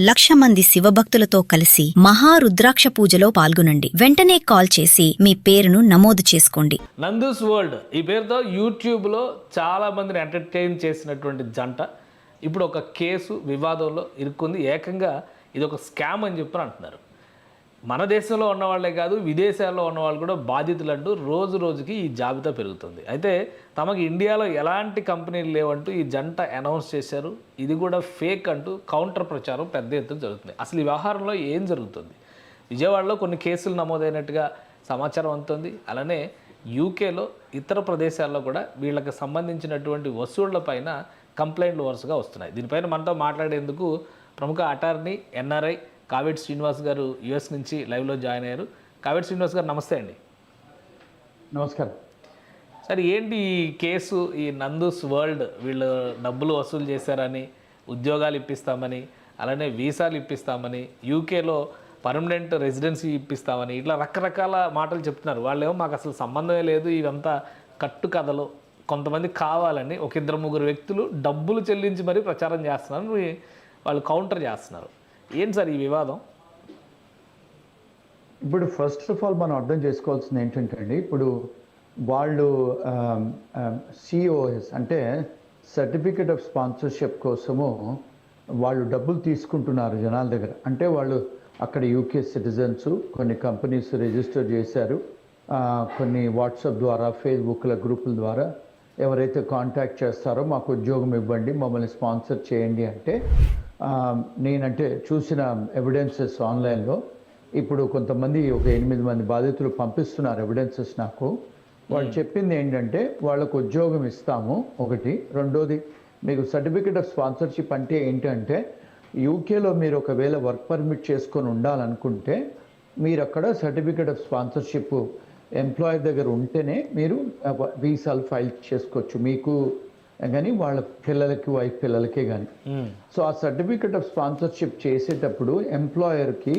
1,00,000 మంది శివభక్తులతో కలిసి మహారుద్రాక్ష పూజలో పాల్గొనండి. వెంటనే కాల్ చేసి మీ పేరును నమోదు చేసుకోండి. నందూస్ వరల్డ్ ఈ పేరుతో యూట్యూబ్లో చాలా మందిని ఎంటర్టైన్ చేసినటువంటి జంట ఇప్పుడు ఒక కేసు వివాదంలో ఇరుక్కుంది. ఏకంగా ఇది ఒక స్కామ్ అని చెప్పి అంటున్నారు. మన దేశంలో ఉన్నవాళ్లే కాదు, విదేశాల్లో ఉన్నవాళ్ళు కూడా బాధితులంటూ రోజు రోజుకి ఈ జాబితా పెరుగుతుంది. అయితే తమకు ఇండియాలో ఎలాంటి కంపెనీలు లేవంటూ ఈ జంట అనౌన్స్ చేశారు. ఇది కూడా ఫేక్ అంటూ కౌంటర్ ప్రచారం పెద్ద ఎత్తున జరుగుతుంది. అసలు ఈ వ్యవహారంలో ఏం జరుగుతుంది? విజయవాడలో కొన్ని కేసులు నమోదైనట్టుగా సమాచారం అందుతుంది. అలానే యూకేలో ఇతర ప్రదేశాల్లో కూడా వీళ్ళకి సంబంధించినటువంటి వసూళ్ల పైన కంప్లైంట్లు వరుసగా వస్తున్నాయి. దీనిపైన మనతో మాట్లాడేందుకు ప్రముఖ అటార్నీ ఎన్ఆర్ఐ కావేటి శ్రీనివాస్ గారు యుఎస్ నుంచి లైవ్లో జాయిన్ అయ్యారు. కావేటి శ్రీనివాస్ గారు నమస్తే అండి. నమస్కారం సార్, ఏంటి ఈ కేసు? ఈ నందూస్ వరల్డ్ వీళ్ళు డబ్బులు వసూలు చేశారని, ఉద్యోగాలు ఇప్పిస్తామని, అలానే వీసాలు ఇప్పిస్తామని, యూకేలో పర్మనెంట్ రెసిడెన్సీ ఇప్పిస్తామని ఇట్లా రకరకాల మాటలు చెప్తున్నారు. వాళ్ళేమో మాకు అసలు సంబంధమే లేదు, ఇవంతా కట్టు కథలు, కొంతమంది కావాలని ఒక 2-3 వ్యక్తులు డబ్బులు చెల్లించి మరీ ప్రచారం చేస్తున్నారు, వాళ్ళు కౌంటర్ చేస్తున్నారు. ఏంటి సార్ ఈ వివాదం? ఇప్పుడు ఫస్ట్ ఆఫ్ ఆల్ మనం అర్థం చేసుకోవాల్సింది ఏంటంటే అండి, ఇప్పుడు వాళ్ళు సిఓఎస్ అంటే సర్టిఫికేట్ ఆఫ్ స్పాన్సర్షిప్ కోసము వాళ్ళు డబ్బులు తీసుకుంటున్నారు జనాల దగ్గర. అంటే వాళ్ళు అక్కడ యూకే సిటిజన్స్, కొన్ని కంపెనీస్ రిజిస్టర్ చేశారు, కొన్ని వాట్సాప్ ద్వారా, ఫేస్బుక్ల గ్రూపుల ద్వారా ఎవరైతే కాంటాక్ట్ చేస్తారో మాకు ఉద్యోగం ఇవ్వండి, మమ్మల్ని స్పాన్సర్ చేయండి అంటే, నేనంటే చూసిన ఎవిడెన్సెస్ ఆన్లైన్లో ఇప్పుడు కొంతమంది ఒక 8 మంది బాధితులు పంపిస్తున్నారు ఎవిడెన్సెస్ నాకు. వాళ్ళు చెప్పింది ఏంటంటే వాళ్ళకు ఉద్యోగం ఇస్తాము ఒకటి, రెండోది మీకు సర్టిఫికేట్ ఆఫ్ స్పాన్సర్షిప్ అంటే ఏంటంటే యూకేలో మీరు ఒకవేళ వర్క్ పర్మిట్ చేసుకొని ఉండాలనుకుంటే మీరు అక్కడ సర్టిఫికేట్ ఆఫ్ స్పాన్సర్షిప్ ఎంప్లాయర్ దగ్గర ఉంటేనే మీరు వీసాలు ఫైల్ చేసుకోవచ్చు, మీకు కానీ వాళ్ళ పిల్లలకి, వైఫ్ పిల్లలకే కానీ. సో ఆ సర్టిఫికేట్ ఆఫ్ స్పాన్సర్షిప్ చేసేటప్పుడు ఎంప్లాయర్కి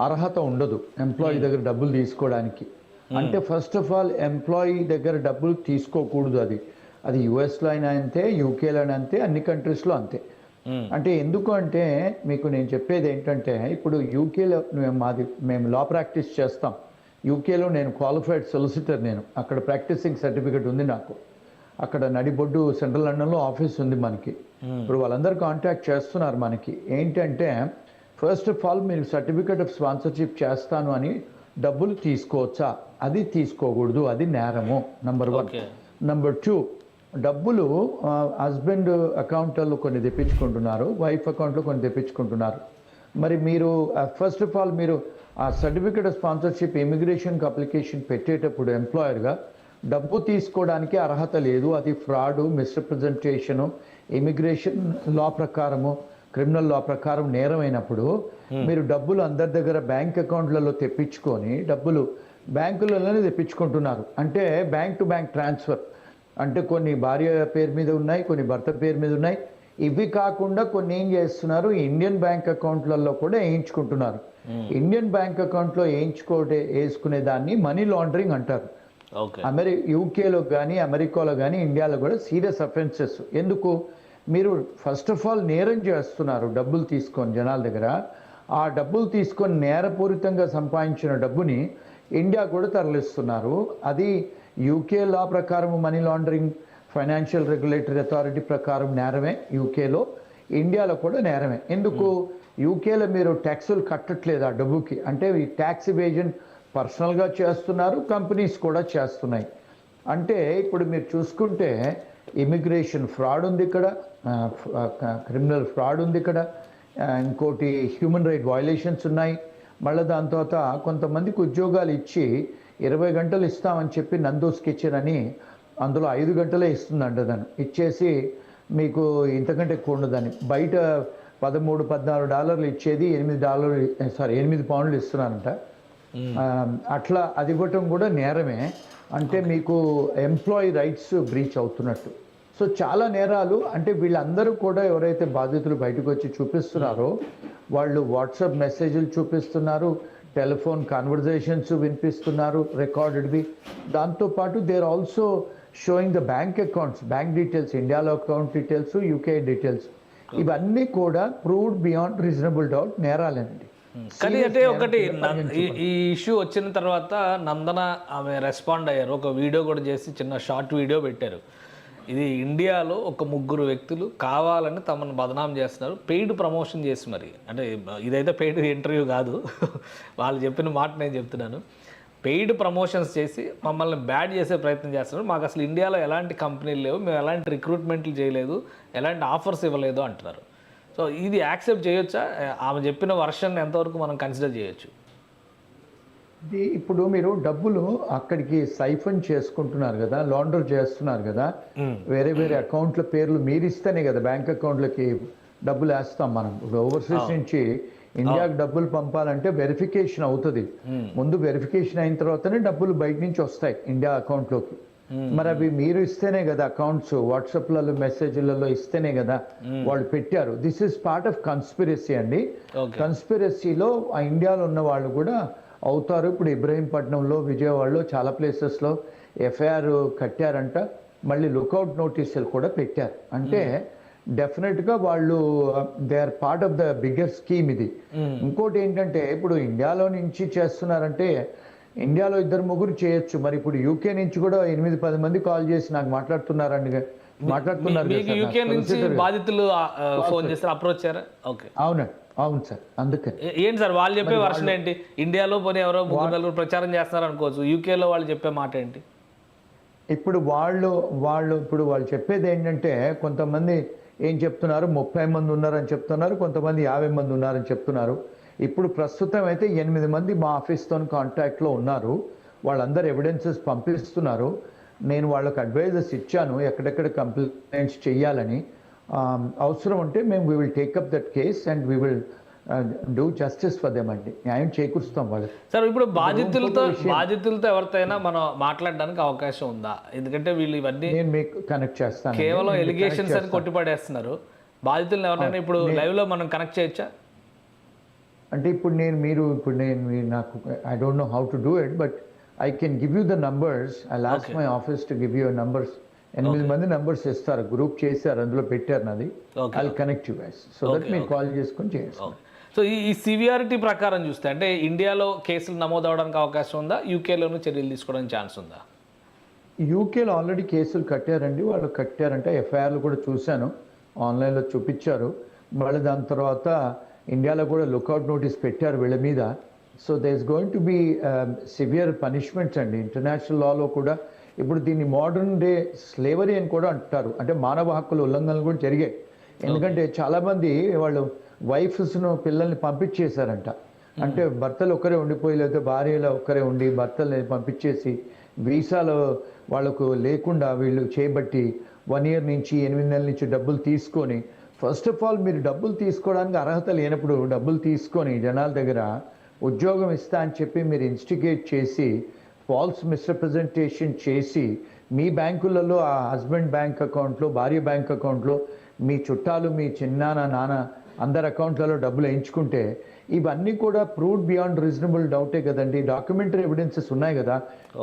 అర్హత ఉండదు ఎంప్లాయీ దగ్గర డబ్బులు తీసుకోవడానికి. అంటే ఫస్ట్ ఆఫ్ ఆల్ ఎంప్లాయీ దగ్గర డబ్బులు తీసుకోకూడదు. అది యుఎస్లో అయినా అంతే, యూకేలో అయినా అంతే, అన్ని కంట్రీస్లో అంతే. అంటే ఎందుకు అంటే మీకు నేను చెప్పేది ఏంటంటే, ఇప్పుడు యూకేలో మేము లా ప్రాక్టీస్ చేస్తాం. యూకేలో నేను క్వాలిఫైడ్ సొలిసిటర్, నేను అక్కడ ప్రాక్టీసింగ్ సర్టిఫికేట్ ఉంది నాకు. అక్కడ నడిబొడ్డు సెంట్రల్ లండన్లో ఆఫీస్ ఉంది మనకి. ఇప్పుడు వాళ్ళందరూ కాంటాక్ట్ చేస్తున్నారు మనకి. ఏంటంటే ఫస్ట్ ఆఫ్ ఆల్ మీరు సర్టిఫికేట్ ఆఫ్ స్పాన్సర్షిప్ చేస్తాను అని డబ్బులు తీసుకోవచ్చా? అది తీసుకోకూడదు, అది నేరము. నంబర్ 1. నంబర్ 2, డబ్బులు హస్బెండ్ అకౌంట్లో కొన్ని తెప్పించుకుంటున్నారు, వైఫ్ అకౌంట్లో కొన్ని తెప్పించుకుంటున్నారు. మరి మీరు ఫస్ట్ ఆఫ్ ఆల్ మీరు ఆ సర్టిఫికేట్ ఆఫ్ స్పాన్సర్షిప్ ఇమిగ్రేషన్కి అప్లికేషన్ పెట్టేటప్పుడు ఎంప్లాయర్గా డబ్బు తీసుకోవడానికి అర్హత లేదు, అది ఫ్రాడు, మిస్రిప్రజెంటేషను, ఇమిగ్రేషన్ లా ప్రకారము, క్రిమినల్ లా ప్రకారం నేరమైనప్పుడు మీరు డబ్బులు అందరి దగ్గర బ్యాంక్ అకౌంట్లలో తెప్పించుకొని డబ్బులు బ్యాంకులలోనే తెప్పించుకుంటున్నారు. అంటే బ్యాంక్ టు బ్యాంక్ ట్రాన్స్ఫర్. అంటే కొన్ని భార్య పేరు మీద ఉన్నాయి, కొన్ని భర్త పేరు మీద ఉన్నాయి. ఇవి కాకుండా కొన్ని ఏం చేస్తున్నారు, ఇండియన్ బ్యాంక్ అకౌంట్లలో కూడా వేయించుకుంటున్నారు. ఇండియన్ బ్యాంక్ అకౌంట్లో వేసుకునే దాన్ని మనీ లాండరింగ్ అంటారు. యూకేలో కానీ, అమెరికాలో కానీ, ఇండియాలో కూడా సీరియస్ అఫెన్సెస్. ఎందుకు? మీరు ఫస్ట్ ఆఫ్ ఆల్ నేరం చేస్తున్నారు డబ్బులు తీసుకొని జనాల దగ్గర. ఆ డబ్బులు తీసుకొని నేరపూరితంగా సంపాదించిన డబ్బుని ఇండియా కూడా తరలిస్తున్నారు. అది యూకే లా ప్రకారం money laundering, financial regulatory authority ప్రకారం నేరమే యూకేలో, ఇండియాలో కూడా నేరమే. ఎందుకు? యూకేలో మీరు ట్యాక్సులు కట్టట్లేదు ఆ డబ్బుకి. అంటే ఈ ట్యాక్స్ ఎవేజన్ పర్సనల్గా చేస్తున్నారు, కంపెనీస్ కూడా చేస్తున్నాయి. అంటే ఇప్పుడు మీరు చూసుకుంటే ఇమిగ్రేషన్ ఫ్రాడ్ ఉంది ఇక్కడ, క్రిమినల్ ఫ్రాడ్ ఉంది ఇక్కడ, ఇంకోటి హ్యూమన్ రైట్ వయలేషన్స్ ఉన్నాయి. మళ్ళీ దాని తర్వాత కొంతమందికి ఉద్యోగాలు ఇచ్చి 20 గంటలు ఇస్తామని చెప్పి నందూస్ కిచెన్ అని అందులో 5 గంటలే ఇస్తుందంట, దాన్ని ఇచ్చేసి మీకు ఇంతకంటే ఎక్కువ ఉండదని. బయట $13-14 ఇచ్చేది $8 పౌండ్లు ఇస్తున్నారంట. అట్లా అది ఇవ్వటం కూడా నేరమే. అంటే మీకు ఎంప్లాయీ రైట్స్ బ్రీచ్ అవుతున్నట్టు. సో చాలా నేరాలు. అంటే వీళ్ళందరూ కూడా ఎవరైతే బాధితులు బయటకు వచ్చి చూపిస్తున్నారో వాళ్ళు వాట్సాప్ మెసేజ్లు చూపిస్తున్నారు, టెలిఫోన్ కాన్వర్జేషన్స్ వినిపిస్తున్నారు రికార్డెడ్వి. దాంతోపాటు they are also showing the bank accounts, bank details, ఇండియాలో అకౌంట్ డీటెయిల్స్, యూకే డీటెయిల్స్. ఇవన్నీ కూడా ప్రూవ్డ్ బియాండ్ రీజనబుల్ డౌట్ నేరాలండి. కానీ అంటే ఒకటి ఈ ఇష్యూ వచ్చిన తర్వాత నందన ఆమె రెస్పాండ్ అయ్యారు, ఒక వీడియో కూడా చేసి చిన్న షార్ట్ వీడియో పెట్టారు. ఇది ఇండియాలో ఒక ముగ్గురు వ్యక్తులు కావాలని తమను బదనాం చేస్తున్నారు, పెయిడ్ ప్రమోషన్ చేసి మరి. అంటే ఇదైతే పెయిడ్ ఇంటర్వ్యూ కాదు, వాళ్ళు చెప్పిన మాట నేను చెప్తున్నాను. పెయిడ్ ప్రమోషన్స్ చేసి మమ్మల్ని బ్యాడ్ చేసే ప్రయత్నం చేస్తున్నారు, మాకు అసలు ఇండియాలో ఎలాంటి కంపెనీలు లేవు, మేము ఎలాంటి రిక్రూట్మెంట్లు చేయలేదు, ఎలాంటి ఆఫర్స్ ఇవ్వలేదు అంటున్నారు. సో ఇది యాక్సెప్ట్ చేయొచ్చా? ఆమె చెప్పిన వర్షన్ ఎంతవరకు మనం కన్సిడర్ చేయొచ్చు? ఇప్పుడు మీరు డబ్బులు అక్కడికి సైఫన్ చేసుకుంటున్నారు కదా, లాండర్ చేస్తున్నారు కదా, వేరే వేరే అకౌంట్ల పేర్లు మీరు ఇస్తేనే కదా బ్యాంక్ అకౌంట్లకి డబ్బులు వేస్తాం మనం. ఇప్పుడు ఓవర్సీస్ నుంచి ఇండియాకి డబ్బులు పంపాలంటే వెరిఫికేషన్ అవుతుంది. ముందు వెరిఫికేషన్ అయిన తర్వాతనే డబ్బులు బయట నుంచి వస్తాయి ఇండియా అకౌంట్లోకి. మరి అవి మీరు ఇస్తేనే కదా, అకౌంట్స్ వాట్సాప్లలో మెసేజ్లలో ఇస్తేనే కదా వాళ్ళు పెట్టారు. This is part of conspiracy అండి. కన్స్పిరసీలో ఆ ఇండియాలో ఉన్న వాళ్ళు కూడా అవుతారు. ఇప్పుడు ఇబ్రహీంపట్నంలో, విజయవాడలో చాలా ప్లేసెస్లో ఎఫ్ఐఆర్ కట్టారంట, మళ్ళీ లుకౌట్ నోటీసులు కూడా పెట్టారు. అంటే డెఫినెట్గా వాళ్ళు they are part of the bigger scheme ఇది. ఇంకోటి ఏంటంటే ఇప్పుడు ఇండియాలో నుంచి చేస్తున్నారంటే ఇండియాలో 2-3 చేయొచ్చు, మరి ఇప్పుడు యూకే నుంచి కూడా 8-10 మంది కాల్ చేసి నాకు మాట్లాడుతున్నారు. యూకే నుంచి బాధితులు ఫోన్ చేస్తారు, అప్రోచ్ అయ్యారా? ఓకే, అవును సార్. అందుకని ఏంటి సార్ వాళ్ళు చెప్పే వర్షన్ ఏంటి? ఇండియాలో పోనీ ఎవరో 3-4 ప్రచారం చేస్తున్నారు అనుకోవచ్చు, యూకేలో వాళ్ళు చెప్పే మాట ఏంటి? ఇప్పుడు వాళ్ళు చెప్పేది ఏంటంటే కొంతమంది ఏం చెప్తున్నారు, 30 మంది ఉన్నారని చెప్తున్నారు, కొంతమంది 50 మంది ఉన్నారని చెప్తున్నారు. ఇప్పుడు ప్రస్తుతం అయితే 8 మంది మా ఆఫీస్తో కాంటాక్ట్లో ఉన్నారు. వాళ్ళందరూ ఎవిడెన్సెస్ పంపిస్తున్నారు. నేను వాళ్ళకి అడ్వైజర్స్ ఇచ్చాను ఎక్కడెక్కడ కంప్లైంట్స్ చెయ్యాలని. అవసరం ఉంటే మేము we will take up that case and we will do justice for them అండి. న్యాయం చేకూరుస్తాం వాళ్ళకి. సార్ ఇప్పుడు బాధితులతో ఎవరితోనైనా మనం మాట్లాడడానికి అవకాశం ఉందా? ఎందుకంటే వీళ్ళు ఇవన్నీ నేను మీకు కనెక్ట్ చేస్తాను. కేవలం ఎలిగేషన్స్ అని కొట్టిపడేస్తున్నారు. బాధితులను ఎవరైనా ఇప్పుడు లైవ్ లో మనం కనెక్ట్ చేయొచ్చా? అంటే ఇప్పుడు నాకు I don't know how to do it, but I can give you the numbers. I lost my office to give you numbers. 8 మంది నంబర్స్ ఇస్తారు, గ్రూప్ చేశారు, అందులో పెట్టారు నాది. I connect you guys so that మీరు కాల్ చేసుకొని చేస్తారు. So ఈ సివియారిటీ ప్రకారం చూస్తే అంటే ఇండియాలో కేసులు నమోదు అవడానికి అవకాశం ఉందా, యూకేలోనూ చర్యలు తీసుకోవడానికి ఛాన్స్ ఉందా? యూకేలో ఆల్రెడీ కేసులు కట్టారండి. వాళ్ళు కట్టారంటే ఎఫ్ఐఆర్లు కూడా చూశాను, ఆన్లైన్లో చూపించారు. మళ్ళీ దాని తర్వాత ఇండియాలో కూడా లుకౌట్ నోటీస్ పెట్టారు వీళ్ళ మీద. So they is going to be severe punishments అండి. ఇంటర్నేషనల్ లాలో కూడా ఇప్పుడు దీన్ని మోడర్న్ డే స్లేవరీ అని కూడా అంటారు. అంటే మానవ హక్కుల ఉల్లంఘనలు కూడా జరిగాయి. ఎందుకంటే చాలామంది వాళ్ళు వైఫ్స్ను పిల్లల్ని పంపించేశారంట. అంటే భర్తలు ఒక్కరే ఉండిపోయి, లేకపోతే భార్యలు ఒక్కరే ఉండి భర్తల్ని పంపించేసి వీసాలు వాళ్ళకు లేకుండా వీళ్ళు చేయబట్టి 1 year నుంచి 8 నెలల నుంచి డబ్బులు తీసుకొని, ఫస్ట్ ఆఫ్ ఆల్ మీరు డబ్బులు తీసుకోవడానికి అర్హత లేనప్పుడు డబ్బులు తీసుకొని జనాల దగ్గర ఉద్యోగం ఇస్తా అని చెప్పి మీరు ఇన్స్టిగేట్ చేసి ఫాల్స్ మిస్రిప్రజెంటేషన్ చేసి మీ బ్యాంకులలో ఆ హస్బెండ్ బ్యాంక్ అకౌంట్లో, భార్య బ్యాంక్ అకౌంట్లో, మీ చుట్టాలు, మీ నాన్న అందరి అకౌంట్లలో డబ్బులు వేయించుకుంటే ఇవన్నీ కూడా ప్రూవ్డ్ బియాండ్ రీజనబుల్ డౌటే కదండి. డాక్యుమెంటరీ ఎవిడెన్సెస్ ఉన్నాయి కదా,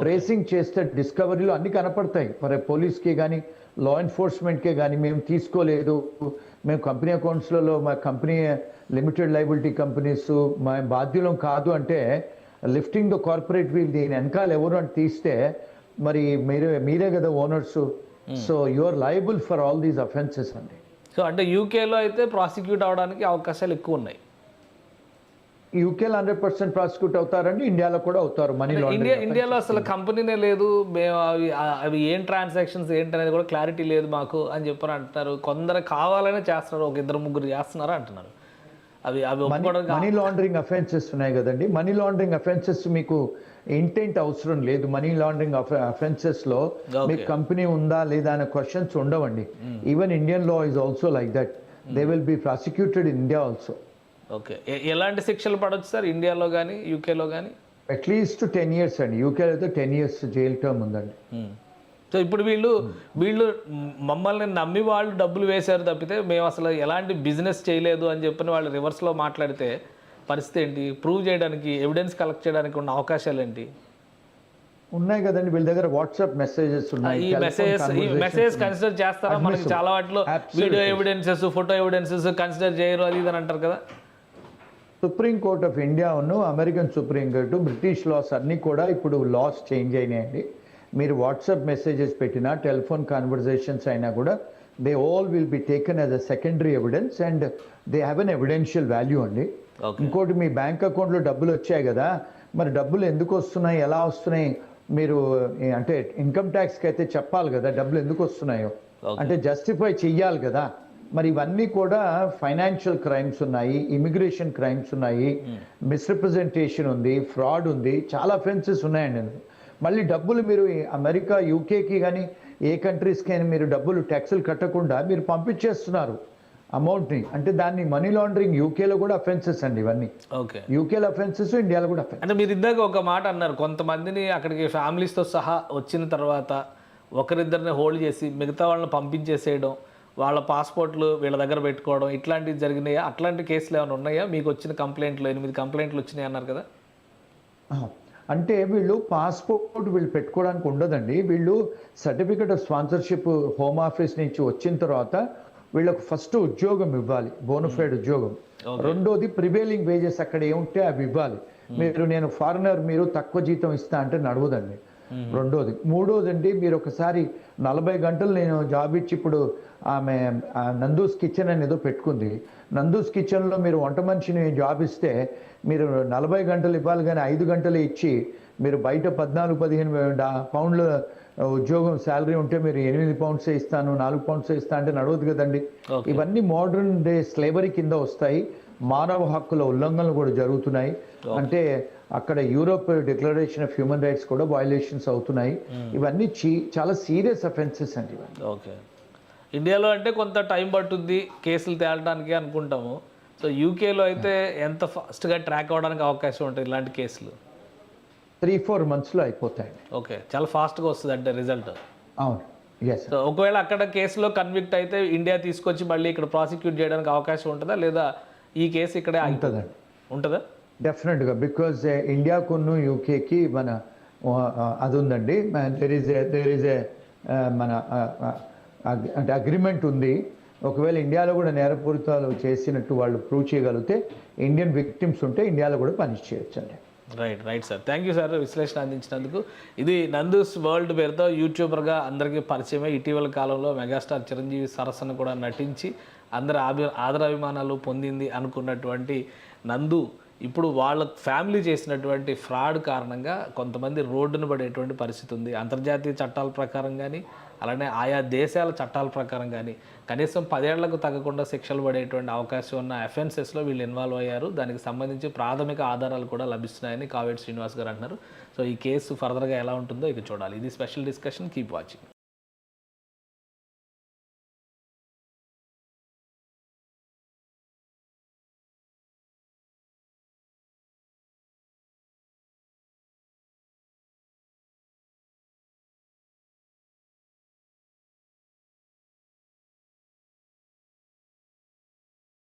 ట్రేసింగ్ చేస్తే డిస్కవరీలో అన్నీ కనపడతాయి. మరి పోలీస్కి కానీ లా ఎన్ఫోర్స్మెంట్కే కానీ మేము తీసుకోలేదు, మేము కంపెనీ అకౌంట్స్లలో మా కంపెనీ లిమిటెడ్ లయబిలిటీ కంపెనీస్ మా బాధ్యులం కాదు అంటే లిఫ్టింగ్ ద కార్పొరేట్ వీల్ దీని వెనకాల ఎవరు అని తీస్తే మరి మీరే కదా owners. So you are liable for all these offences అండి. సో అంటే యూకేలో అయితే ప్రాసిక్యూట్ అవడానికి అవకాశాలు ఎక్కువ ఉన్నాయి. యూకేలో 100% ప్రాసిక్యూట్ అవుతారండి, ఇండియాలో కూడా అవుతారు. మనీ లాండరింగ్ ఇండియాలో అసలు కంపెనీనే లేదు, మేము అవి ఏం ట్రాన్సాక్షన్స్ ఏంటనేది కూడా క్లారిటీ లేదు మాకు అని చెప్పని అంటున్నారు. కొందరు కావాలనే చేస్తున్నారు, 1-2-3 చేస్తున్నారు అంటున్నారు. అవి మనీ లాండరింగ్ అఫెన్సెస్ ఉన్నాయి కదండి. మనీ లాండరింగ్ అఫెన్సెస్ మీకు ఇంటెంట్ అవసరం లేదు. మనీ లాండరింగ్ అఫెన్సెస్ లో మీకు కంపెనీ ఉందా లేదా అనే క్వశ్చన్స్ ఉండవండి. Even Indian law is also like that. They will be prosecuted in India also. Okay, ఎలాంటి శిక్షలు పడవచ్చు సార్ ఇండియాలో కానీ యూకేలో కానీ? అట్లీస్ట్ 10 years అండి. యూకేలో అయితే 10 years జైల్ టర్మ్ ఉందండి. సో ఇప్పుడు వీళ్ళు మమ్మల్ని నమ్మి వాళ్ళు డబ్బులు వేశారు తప్పితే మేము అసలు ఎలాంటి బిజినెస్ చేయలేదు అని చెప్పని వాళ్ళు రివర్స్లో మాట్లాడితే పరిస్థితి ఏంటి? ప్రూవ్ చేయడానికి, ఎవిడెన్స్ కలెక్ట్ చేయడానికి ఉన్న అవకాశాలు ఏంటి? ఉన్నాయి కదండి వీళ్ళ దగ్గర వాట్సాప్ మెసేజెస్ ఉన్నాయి, ఈ telephone మెసేజ్ conversations కన్సిడర్ చేస్తారా? మనకి Admissible. చాలా వాటిలో Absolutely. Video evidences, photo evidences consider చేయరు అది ఇది అని అంటారు కదా. సుప్రీం కోర్ట్ ఆఫ్ ఇండియాను American supreme court British laws అన్నీ కూడా ఇప్పుడు లాస్ చేంజ్ అయినాయండి. మీరు వాట్సాప్ మెసేజెస్ పెట్టినా టెలిఫోన్ కాన్వర్జేషన్స్ అయినా కూడా they all will be taken as a secondary evidence and they have an evidential value అండి. Okay. ఇంకోటి మీ బ్యాంక్ అకౌంట్లో డబ్బులు వచ్చాయి కదా, మరి డబ్బులు ఎందుకు వస్తున్నాయి, ఎలా వస్తున్నాయి, మీరు అంటే ఇన్కమ్ ట్యాక్స్కి అయితే చెప్పాలి కదా డబ్బులు ఎందుకు వస్తున్నాయో, Okay. అంటే జస్టిఫై చెయ్యాలి కదా. మరి ఇవన్నీ కూడా ఫైనాన్షియల్ క్రైమ్స్ ఉన్నాయి, ఇమిగ్రేషన్ క్రైమ్స్ ఉన్నాయి, మిస్రిప్రజెంటేషన్ ఉంది, ఫ్రాడ్ ఉంది, చాలా అఫెన్సెస్ ఉన్నాయండి. మళ్ళీ డబ్బులు మీరు అమెరికా, యూకేకి కానీ ఏ కంట్రీస్కి అయినా మీరు డబ్బులు ట్యాక్సులు కట్టకుండా మీరు పంపించేస్తున్నారు అమౌంట్ని, అంటే దాన్ని మనీ లాండరింగ్ యూకేలో కూడా అఫెన్సెస్ అండి ఇవన్నీ. ఓకే, యూకేలో అఫెన్సెస్, ఇండియాలో కూడా అఫెన్స్. అంటే మీరు ఇందాక ఒక మాట అన్నారు, కొంతమందిని అక్కడికి ఫ్యామిలీస్తో సహా వచ్చిన తర్వాత ఒకరిద్దరిని హోల్డ్ చేసి మిగతా వాళ్ళని పంపించేసేయడం, వాళ్ళ పాస్పోర్ట్లు వీళ్ళ దగ్గర పెట్టుకోవడం, ఇట్లాంటివి జరిగినాయా? అట్లాంటి కేసులు ఏమైనా ఉన్నాయా? మీకు వచ్చిన కంప్లైంట్లు 8 కంప్లైంట్లు వచ్చినాయి అన్నారు కదా. అంటే వీళ్ళు పాస్పోర్ట్ వీళ్ళు పెట్టుకోవడానికి ఉండదండి. వీళ్ళు certificate of sponsorship home office నుంచి వచ్చిన తర్వాత వీళ్ళకు ఫస్ట్ ఉద్యోగం ఇవ్వాలి, బోనఫైడ్ ఉద్యోగం. రెండోది ప్రివేలింగ్ వేజెస్ అక్కడ ఏముంటే అవి ఇవ్వాలి. నేను ఫారినర్, మీరు తక్కువ జీతం ఇస్తా అంటే నడవదండి. రెండోది. మూడోది అండి, మీరు ఒకసారి 40 గంటలు నేను జాబ్ ఇచ్చి, ఇప్పుడు ఆమె నందూస్ కిచెన్ అని ఏదో పెట్టుకుంది, నందూస్ కిచెన్లో మీరు వంట మనిషిని జాబ్ ఇస్తే మీరు 40 గంటలు ఇవ్వాలి, కానీ 5 గంటలు ఇచ్చి మీరు బయట 14-15 పౌండ్ల ఉద్యోగం శాలరీ ఉంటే మీరు 8 పౌండ్సే ఇస్తాను, 4 పౌండ్సే ఇస్తా అంటే నడవదు కదండి. ఇవన్నీ మోడర్న్ డే స్లేవరీ కింద వస్తాయి. మానవ హక్కుల ఉల్లంఘనలు కూడా జరుగుతున్నాయి. అంటే అక్కడ Europe declaration of human rights కూడా వయలేషన్స్ అవుతున్నాయి. ఇవన్నీ చాలా సీరియస్ అఫెన్సెస్ అండి. ఓకే, ఇండియాలో అంటే కొంత టైం పట్టుద్ది కేసులు తేలడానికి అనుకుంటాము. సో యూకేలో అయితే ఎంత ఫాస్ట్గా ట్రాక్ అవ్వడానికి అవకాశం ఉంటుంది ఇలాంటి కేసులు? 3-4 monthsలో అయిపోతాయండి. ఓకే, చాలా ఫాస్ట్గా వస్తుంది అంటే రిజల్ట్. అవును, ఎస్. సో ఒకవేళ అక్కడ కేసులో కన్విక్ట్ అయితే ఇండియా తీసుకొచ్చి మళ్ళీ ఇక్కడ ప్రాసిక్యూట్ చేయడానికి అవకాశం ఉంటుందా, లేదా ఈ కేసు ఇక్కడే ఉంటుందండి. ఉంటుందా? డెఫినెట్గా, బికాజ్ ఇండియాకును యూకేకి మన అది ఉందండి, దేర్ ఈజ్ ఏ మన అంటే అగ్రిమెంట్ ఉంది. ఒకవేళ ఇండియాలో కూడా నేరపూరితాలు చేసినట్టు వాళ్ళు ప్రూవ్ చేయగలిగితే, ఇండియన్ విక్టిమ్స్ ఉంటే ఇండియాలో కూడా పనిష్ చేయొచ్చండి. Right sir, thank you sir విశ్లేషణ అందించినందుకు. ఇది నందూస్ వరల్డ్ పేరుతో యూట్యూబర్గా అందరికీ పరిచయమే. ఇటీవల కాలంలో మెగాస్టార్ చిరంజీవి సరసన కూడా నటించి అందరి ఆదరాభిమానాలు పొందింది అనుకున్నటువంటి నందు ఇప్పుడు వాళ్ళ ఫ్యామిలీ చేసినటువంటి ఫ్రాడ్ కారణంగా కొంతమంది రోడ్డును పడేటువంటి పరిస్థితి ఉంది. అంతర్జాతీయ చట్టాల ప్రకారం కానీ, అలానే ఆయా దేశాల చట్టాల ప్రకారం కానీ కనీసం 10 ఏళ్లకు తగ్గకుండా శిక్షలు పడేటువంటి అవకాశం ఉన్న అఫెన్సెస్లో వీళ్ళు ఇన్వాల్వ్ అయ్యారు. దానికి సంబంధించి ప్రాథమిక ఆధారాలు కూడా లభిస్తున్నాయని కావేటి శ్రీనివాస్ గారు అంటున్నారు. సో ఈ కేసు ఫర్దర్గా ఎలా ఉంటుందో ఇక చూడాలి. ఇది స్పెషల్ డిస్కషన్. Keep watching.